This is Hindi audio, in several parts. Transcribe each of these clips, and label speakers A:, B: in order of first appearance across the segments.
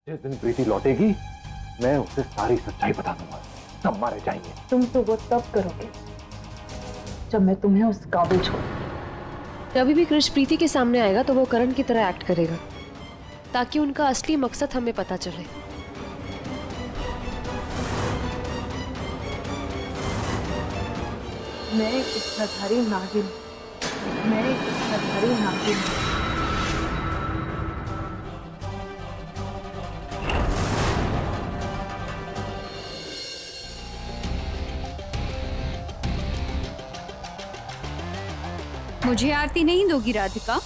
A: जिस दिन प्रीति लौटेगी मैं उसे सारी सच्चाई बता दूंगा, सब मारे जाएंगे।
B: तुम तो वो तब करोगे जब मैं तुम्हें उस काबिल छोड़ूंगी।
C: कभी भी कृष प्रीति के सामने आएगा तो वो करण की तरह एक्ट करेगा ताकि उनका असली मकसद हमें पता चले।
B: मैं एक इच्छाधारी नागिन हूं। मैं एक इच्छाधारी नागिन हूं।
D: मुझे आरती नहीं दोगी राधिका?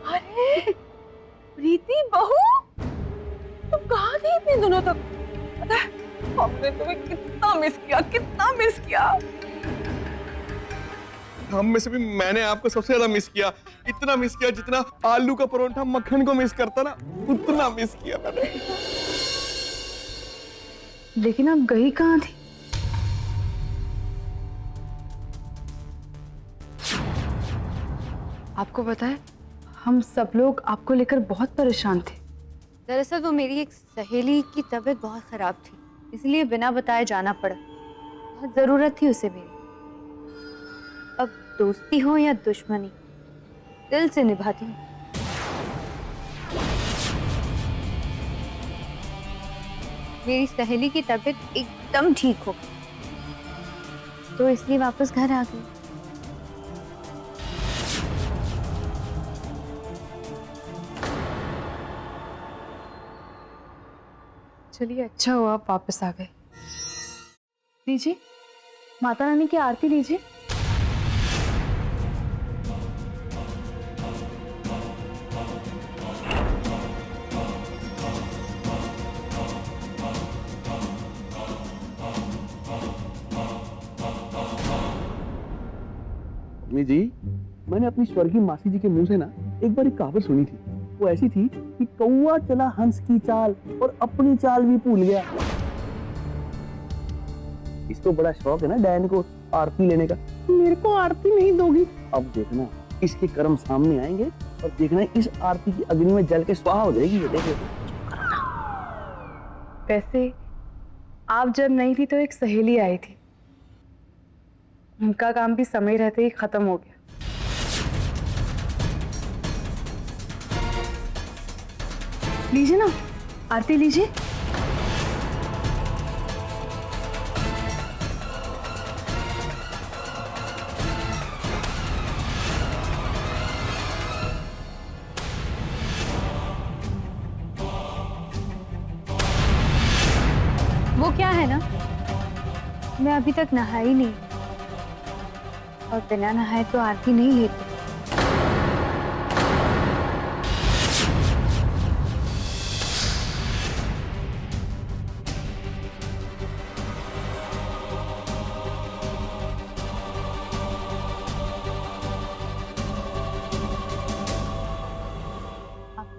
B: अरे प्रीति बहू, तुम कहाँ थी इतने दिनों तक? पता है हमने तुम्हें कितना मिस किया, कितना मिस किया।
E: हम में से भी मैंने आपको सबसे ज्यादा मिस किया। इतना मिस किया जितना आलू का परोठा मक्खन को मिस करता ना, उतना मिस किया मैंने।
B: लेकिन आप गई कहाँ थी? आपको पता है हम सब लोग आपको लेकर बहुत परेशान थे।
D: दरअसल वो मेरी एक सहेली की तबीयत बहुत खराब थी, इसलिए बिना बताए जाना पड़ा। बहुत जरूरत थी उसे मेरी। अब दोस्ती हो या दुश्मनी, दिल से निभाती हूँ। मेरी सहेली की तबीयत एकदम ठीक हो गई, तो इसलिए वापस घर आ गई।
B: चलिए अच्छा हुआ आप वापस आ गए। लीजिए माता रानी की आरती लीजिए।
E: अम्मी जी, मैंने अपनी स्वर्गीय मासी जी के मुंह से ना एक बार एक कहावत सुनी थी। वो ऐसी थी कि कौवा चला हंस की चाल और अपनी चाल भी भूल गया। इसको बड़ा शौक है ना डैन को आरती लेने का। मेरे को आरती नहीं दोगी? अब देखना इसके कर्म सामने आएंगे और देखना इस आरती की अग्नि में जल के स्वाहा हो जाएगी। ये देखो।
B: वैसे आप जब नहीं थी तो एक सहेली आई थी, उनका काम भी समय रहते ही खत्म हो गया। लीजिए ना आरती लीजिए।
D: वो क्या है ना, मैं अभी तक नहाई नहीं और बिना नहाए तो आरती नहीं लेती।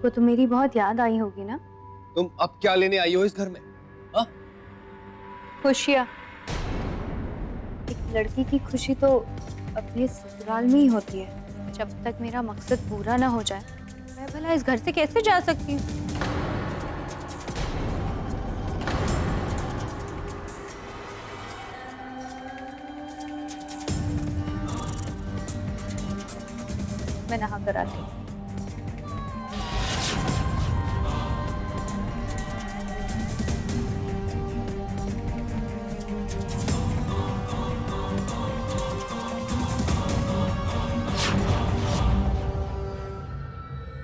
D: आपको तो मेरी बहुत याद आई होगी ना?
F: तुम अब क्या लेने आई हो इस घर में? हाँ?
D: खुशियाँ। एक लड़की की खुशी तो अपने ससुराल में ही होती है। जब तक मेरा मकसद पूरा ना हो जाए, मैं भला इस घर से कैसे जा सकती हूँ? मैं नहा कर आती हूँ।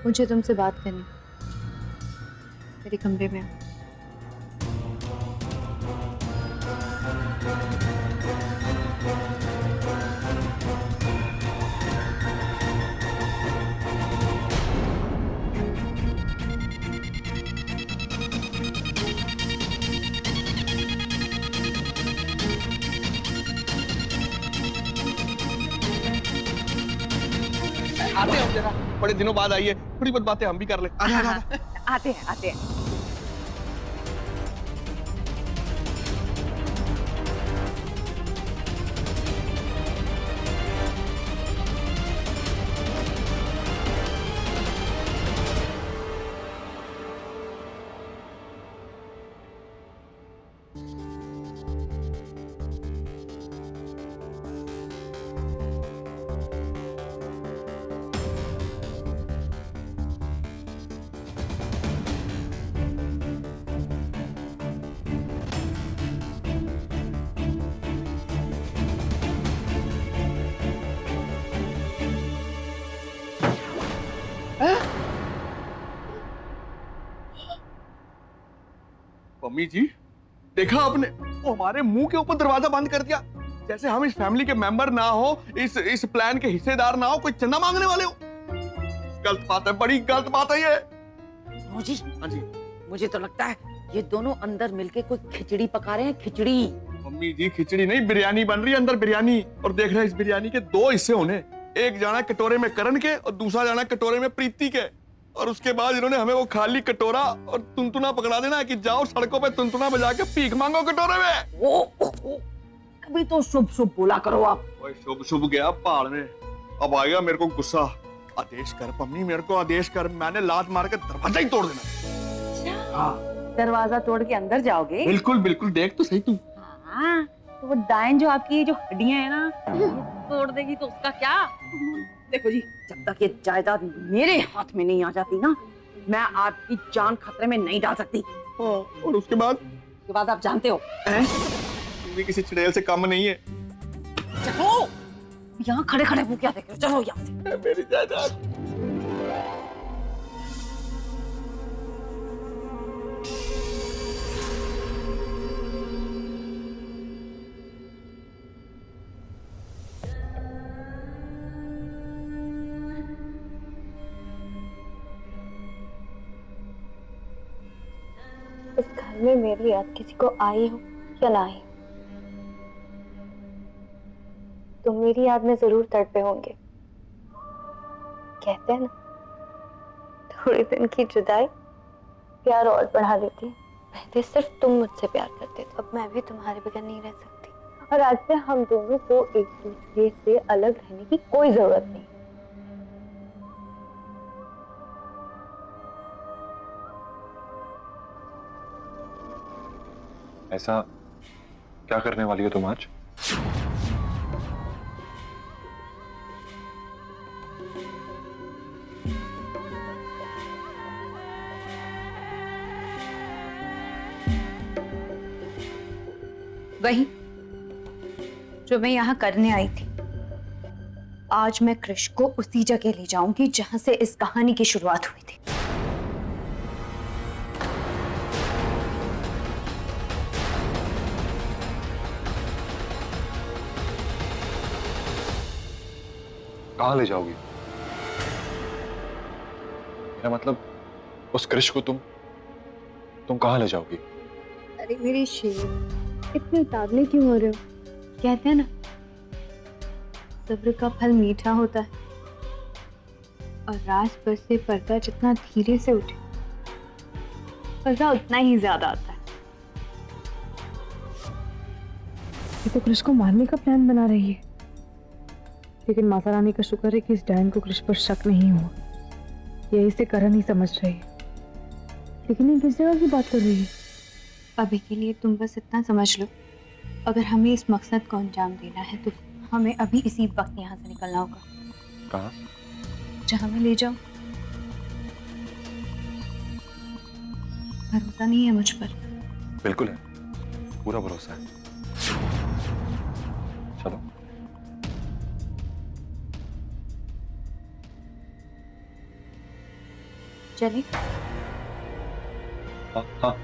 D: मुझे तुमसे बात करनी, मेरे कमरे में आओ।
F: आते हैं हम जरा, बड़े दिनों बाद आई है, थोड़ी बहुत बातें हम भी कर ले।
B: आते हैं आते हैं।
F: मम्मी जी, देखा आपने, वो हमारे मुंह के ऊपर दरवाजा बंद कर दिया, जैसे हम इस फैमिली के मेंबर ना हो, इस प्लान के हिस्सेदार ना हो, कोई चंदा मांगने वाले हो। गलत बात है, बड़ी गलत बात है ये।
G: सुनो जी,
F: हाँ जी।
G: मुझे तो लगता है ये दोनों अंदर मिलके कोई खिचड़ी पका रहे हैं, खिचड़ी।
F: मम्मी जी, खिचड़ी नहीं, बिरयानी बन रही है अंदर, बिरयानी। और देख रहे हैं इस बिरयानी के दो हिस्से होने, एक जाना कटोरे में करण के और दूसरा जाना कटोरे में प्रीति के। और उसके बाद इन्होंने हमें वो खाली कटोरा और तुनतुना पकड़ा देना कि जाओ सड़कों पे तुनतुना बजा के भीख मांगो कटोरे में।
G: ओ, कभी तो शुभ शुभ बोला करो आप।
F: ओए शुभ शुभ गया पहाड़ में, अब आएगा मेरे को गुस्सा। आदेश कर मम्मी, मेरे को आदेश कर, मैंने लात मार के दरवाजा ही तोड़ देना। हाँ,
G: दरवाजा तोड़ के अंदर जाओगे?
F: बिल्कुल बिल्कुल, देख तो सही तू।
G: हाँ, तो वो डायन जो आपकी जो हड्डियां है ना, ये तोड़ देगी तो उसका क्या? देखो जी, जब तक ये जायदाद मेरे हाथ में नहीं आ जाती ना, मैं आपकी जान खतरे में नहीं डाल सकती।
F: और उसके बाद
G: आप जानते हो।
F: तू भी किसी चुड़ैल से कम नहीं है।
G: चलो, यहाँ खड़े खड़े वो क्या देख रहे हो? चलो यहाँ से।
F: मेरी जायदाद।
D: इस घर में मेरी याद किसी को आई हो या ना आई, तो मेरी याद में जरूर तड़पे होंगे। कहते हैं ना, थोड़े दिन की जुदाई प्यार और बढ़ा देती है। पहले सिर्फ तुम मुझसे प्यार करते थे, अब मैं भी तुम्हारे बगैर नहीं रह सकती। और आज से हम दोनों को एक दूसरे से अलग रहने की कोई जरूरत नहीं।
A: ऐसा क्या करने वाली हो तुम आज?
D: वही जो मैं यहाँ करने आई थी। आज मैं कृष को उसी जगह ले जाऊंगी जहां से इस कहानी की शुरुआत हुई थी।
A: कहाँ ले जाओगी? मेरा मतलब उस कृष को तुम कहाँ ले जाओगी?
D: अरे मेरी शेर, इतने उतावले क्यों हो रहे हो? कहते हैं ना, सब्र का फल मीठा होता है। और राज पर से पर्दा जितना धीरे से उठे, मजा उतना ही ज्यादा आता है।
B: ये तो कृष को मारने का प्लान बना रही है, लेकिन माता रानी का शुक्र है कि इस डायन को कृष पर शक नहीं हुआ। ये इसे करण ही समझ रही है, लेकिन ये किस जगह की बात कर रही है?
D: अभी के लिए तुम बस इतना समझ लो, अगर हमें इस मकसद को अंजाम देना है तो हमें अभी इसी वक्त यहाँ से निकलना होगा।
F: कहाँ?
D: जहाँ मैं ले जाऊं। भरोसा नहीं है मुझ पर?
F: बिल्कुल है, पूरा भरोसा है। चलो।
D: चले।
F: हाँ हाँ।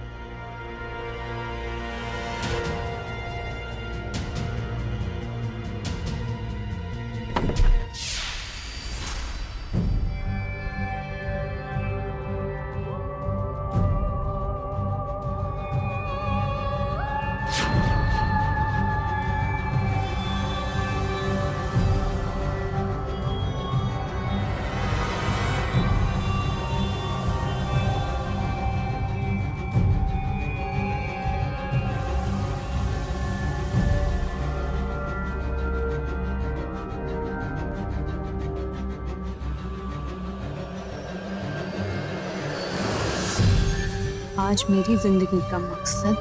D: आज मेरी जिंदगी का मकसद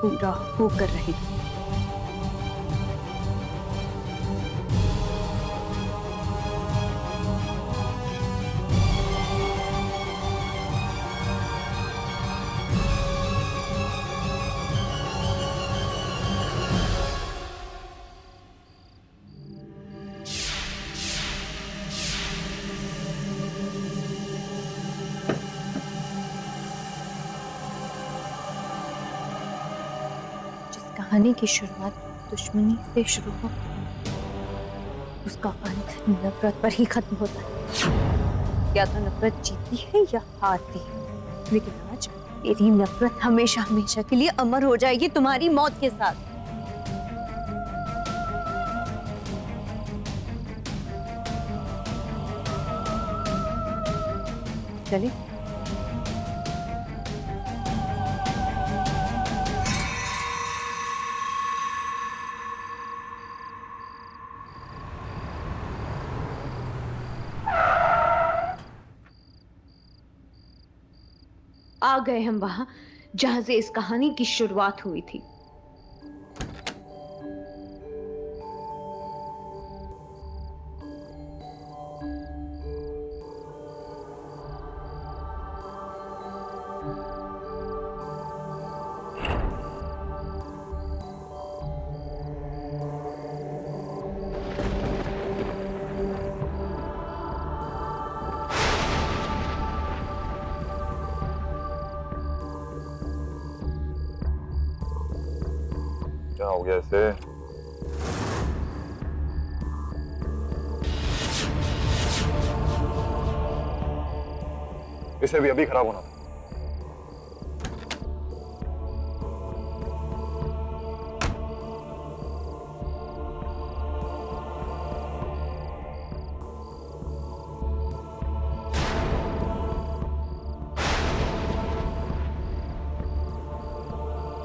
D: पूरा होकर रहेगा। कहानी की शुरुआत दुश्मनी से शुरू हो, उसका अंत नफरत पर ही खत्म होता है। या तो नफरत जीती है या हारती है, लेकिन आज तेरी नफरत हमेशा हमेशा के लिए अमर हो जाएगी तुम्हारी मौत के साथ। चलिए।
C: आ गए हम वहां जहां से इस कहानी की शुरुआत हुई थी।
F: क्या हो गया इसे? इसे भी अभी खराब होना था।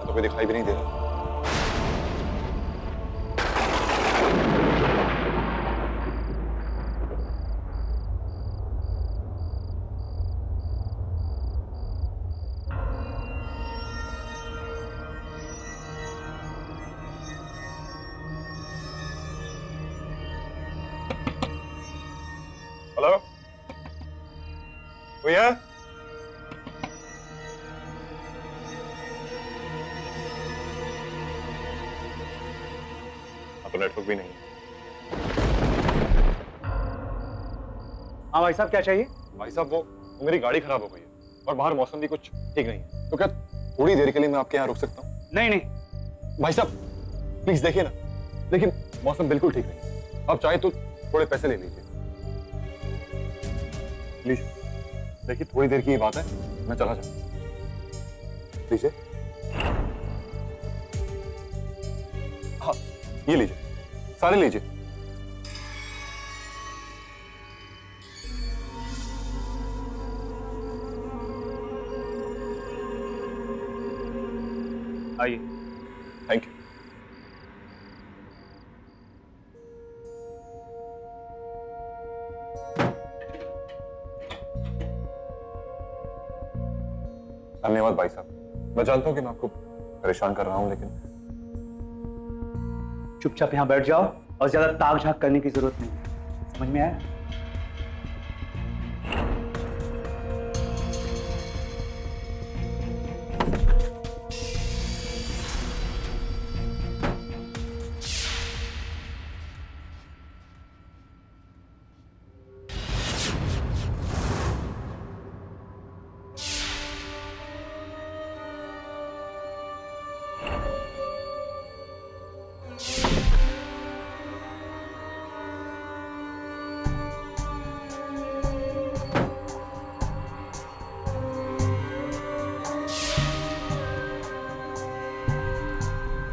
F: तो कोई दिखाई भी नहीं दे रहा। हेलो, कोई है? तो नेटवर्क भी नहीं।
A: हाँ भाई साहब, क्या चाहिए?
F: भाई साहब वो मेरी गाड़ी खराब हो गई है और बाहर मौसम भी कुछ ठीक नहीं है, तो क्या थोड़ी देर के लिए मैं आपके यहाँ रुक सकता हूँ?
A: नहीं नहीं
F: भाई साहब प्लीज देखिए ना, देखिए मौसम बिल्कुल ठीक नहीं। आप चाहे तो थोड़े पैसे ले लीजिए प्लीज। देखिए थोड़ी देर की ही बात है, मैं चला जाऊँ। लीजिए। हाँ ये लीजिए, सारे लीजिए।
H: आइए।
I: Thank you. धन्यवाद भाई साहब। मैं जानता हूं कि मैं आपको परेशान कर रहा हूं, लेकिन
H: चुपचाप यहाँ बैठ जाओ और ज्यादा ताक झाक करने की जरूरत नहीं, समझ में आया?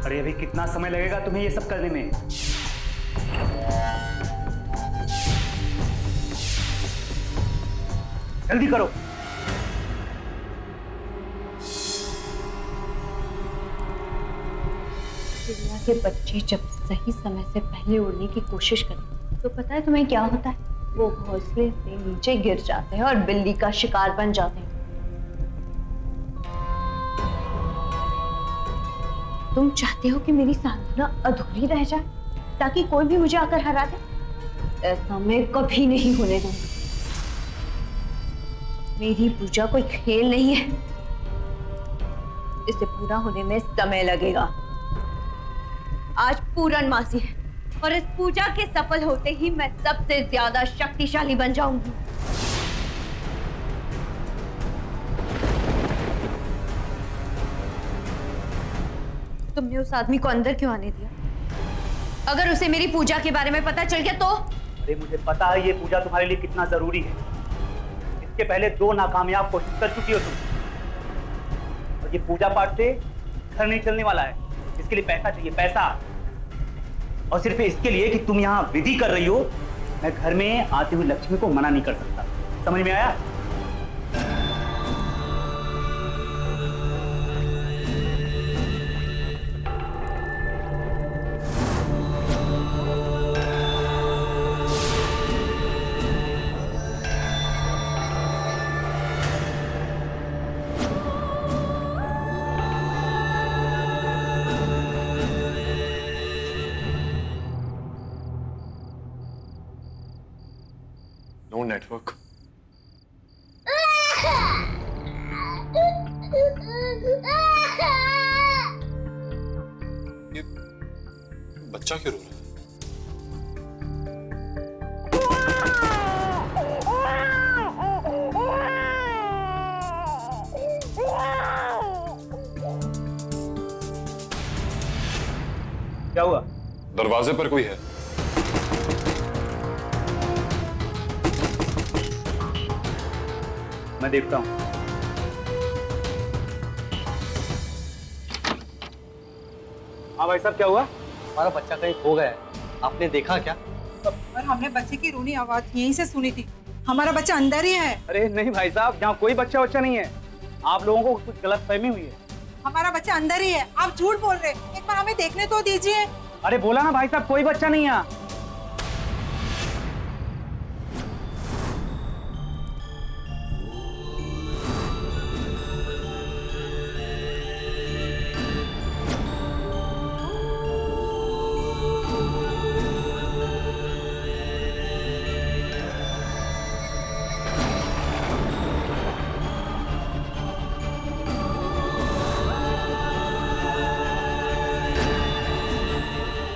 H: अरे अभी कितना समय लगेगा तुम्हें ये सब करने में? जल्दी करो।
D: चिड़िया के बच्चे जब सही समय से पहले उड़ने की कोशिश करते तो पता है तुम्हें क्या होता है? वो घोंसले से नीचे गिर जाते हैं और बिल्ली का शिकार बन जाते हैं। तुम चाहते हो कि मेरी साधना अधूरी रह जाए ताकि कोई भी मुझे आकर हरा दे? ऐसा मैं कभी नहीं होने दूंगी। मेरी पूजा कोई खेल नहीं है, इसे पूरा होने में समय लगेगा। आज पूर्णमासी है और इस पूजा के सफल होते ही मैं सबसे ज्यादा शक्तिशाली बन जाऊंगी। तुमने उस आदमी को अंदर क्यों आने दिया? अगर उसे मेरी पूजा के बारे में पता चल गया तो?
H: अरे मुझे पता है ये पूजा तुम्हारे लिए कितना जरूरी है। इसके पहले 2 नाकामयाब कोशिश कर चुकी हो तुम, और ये पूजा पाठ से घर नहीं चलने वाला है। इसके लिए पैसा चाहिए, पैसा। और सिर्फ इसके लिए कि तुम यहाँ विधि कर रही हो, मैं घर में आती हुई लक्ष्मी को मना नहीं कर सकता। समझ में आया?
I: No network. ये बच्चा क्यों रो रहा है?
H: क्या हुआ?
I: दरवाजे पर कोई है।
H: मैं देखता हूँ। हाँ भाई साहब, क्या हुआ?
E: हमारा बच्चा कहीं खो गया है, आपने देखा क्या?
J: और हमने बच्चे की रोनी आवाज यहीं से सुनी थी। हमारा बच्चा अंदर ही है।
H: अरे नहीं भाई साहब, यहाँ कोई बच्चा नहीं है। आप लोगों को कुछ गलतफहमी हुई है।
J: हमारा बच्चा अंदर ही है, आप झूठ बोल रहे हैं। एक बार हमें देखने तो दीजिए।
H: अरे बोला ना भाई साहब, कोई बच्चा नहीं है।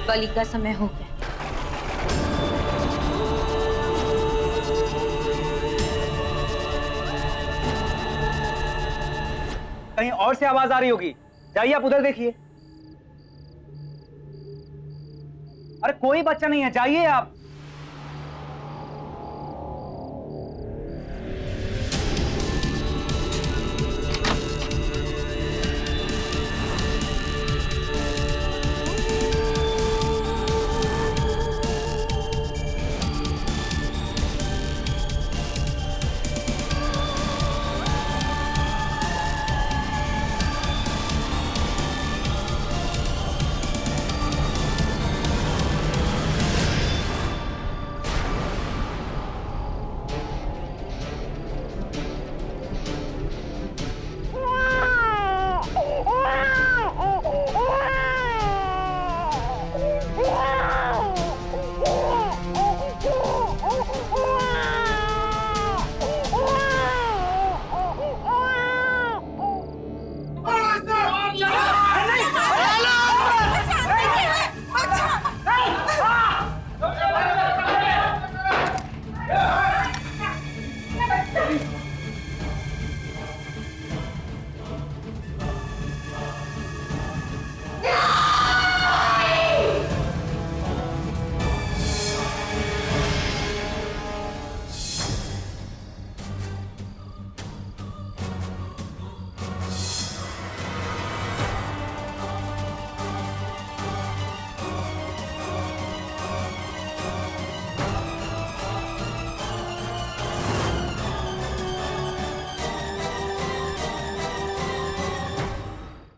D: बलि का समय हो गया।
H: कहीं और से आवाज आ रही होगी, जाइए आप उधर देखिए। अरे कोई बच्चा नहीं है, जाइए आप।